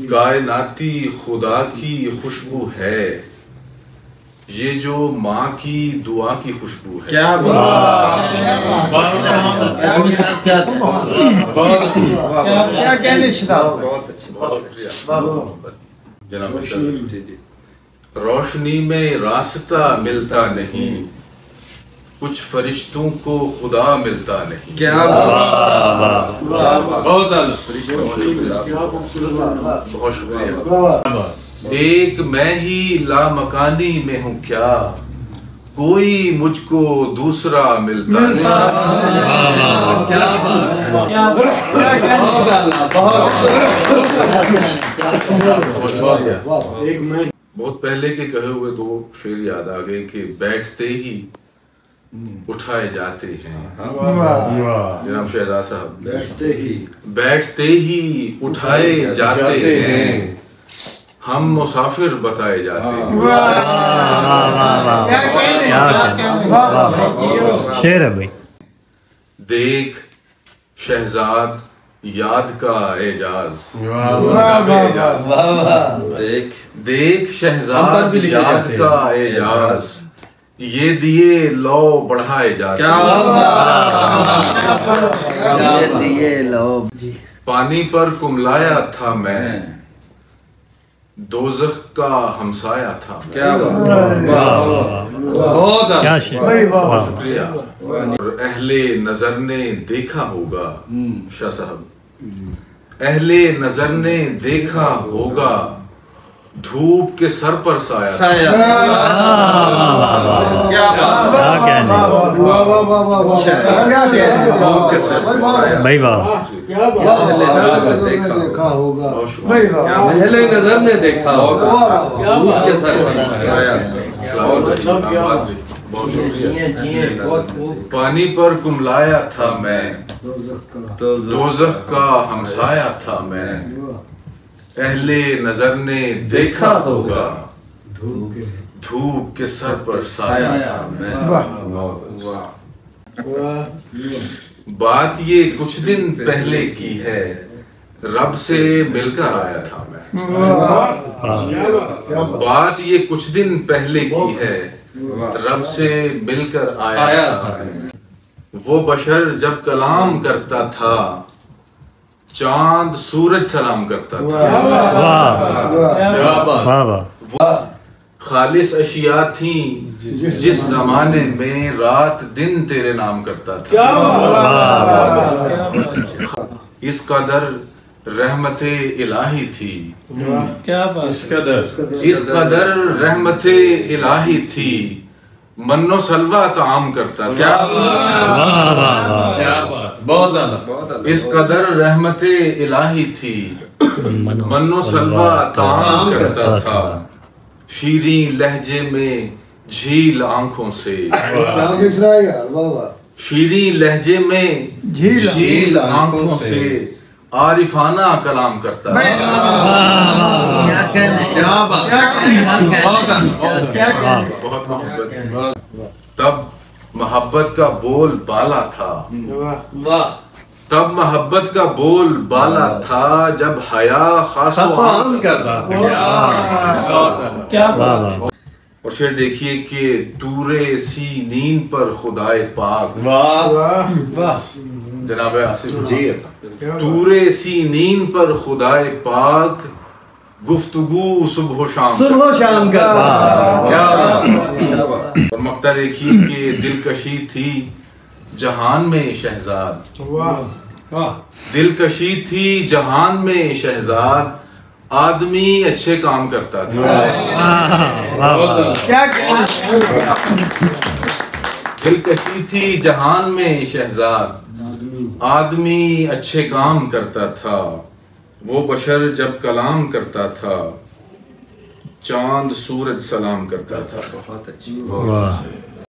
کائناتی خدا کی خوشبو ہے، یہ جو ماں کی دعا کی خوشبو ہے۔ کیا جناب روشنی میں راستہ ملتا نہیں، کچھ فرشتوں کو خدا ملتا نہیں۔ کیا بہت شکریہ۔ ایک میں ہی لامکانی میں ہوں کیا، کوئی مجھ کو دوسرا ملتا نہیں۔ بہت پہلے کے کہے ہوئے دو شعر یاد آ گئے کہ بیٹھتے ہی اٹھائے جاتے ہیں۔ جناب شہزاد صاحب، بیٹھتے ہی اٹھائے جاتے ہیں، ہم مسافر بتائے جاتے ہیں۔ شعر ہے بھائی۔ دیکھ شہزاد یاد کا اعجاز، دیکھ شہزاد یاد کا اعجاز، یہ دیے لو بڑھائے جاتے ہیں۔ پانی پر کملایا تھا میں، دوزخ کا ہمسایا تھا۔ کیا شکریہ۔ اور اہل نظر نے دیکھا ہوگا، شاہ صاحب، اہل نظر نے دیکھا ہوگا، دھوپ کے سر پر سایہ۔ بھائی واہ، اہل نظر نے دیکھا ہوگا، دھوپ کے سر پر سایہ۔ پانی پر کملایا تھا میں، دوزخ کا ہمسایا تھا میں، اہل نظر نے دیکھا ہوگا، دھوپ کے سر پر سایہ تھا میں۔ بات یہ کچھ دن پہلے کی ہے، رب سے مل کر آیا تھا میں۔ بات یہ کچھ دن پہلے کی ہے، رب سے مل کر آیا تھا میں۔ وہ بشر جب کلام کرتا تھا، چاند سورج سلام کرتا تھا۔ خالص اشیاء تھیں جس زمانے میں رات دن تیرے نام کرتا تھا۔ اس قدر رحمت الہی تھی، اس قدر رحمت الہی تھی، من و سلوہ طعام کرتا تھا۔ اس قدر رحمت الہی تھی، من و سلوہ طعام کرتا تھا، شیریں لہجے میں جھیل آنکھوں سے، شیریں لہجے میں جھیل آنکھوں سے، عارفانہ کلام کرتا تھا۔ تب محبت کا بول بالا تھا، تب محبت کا بول بالا تھا، جب حیا خاص و عام کرتا تھا۔ اور شعر دیکھیے کہ طور سینین پر خدائے پاک، جناب آصف جی، طور سینین پر خدائے پاک، گفتگو صبح و شام کرتا۔ اور مقطع دیکھیے کہ دلکشی تھی جہان میں شہزاد، دلکشی تھی جہان میں شہزاد، آدمی اچھے کام کرتا تھا۔ دلکشی تھی جہان میں شہزاد، آدمی اچھے کام کرتا تھا، وہ بشر جب کلام کرتا تھا، چاند سورج سلام کرتا تھا۔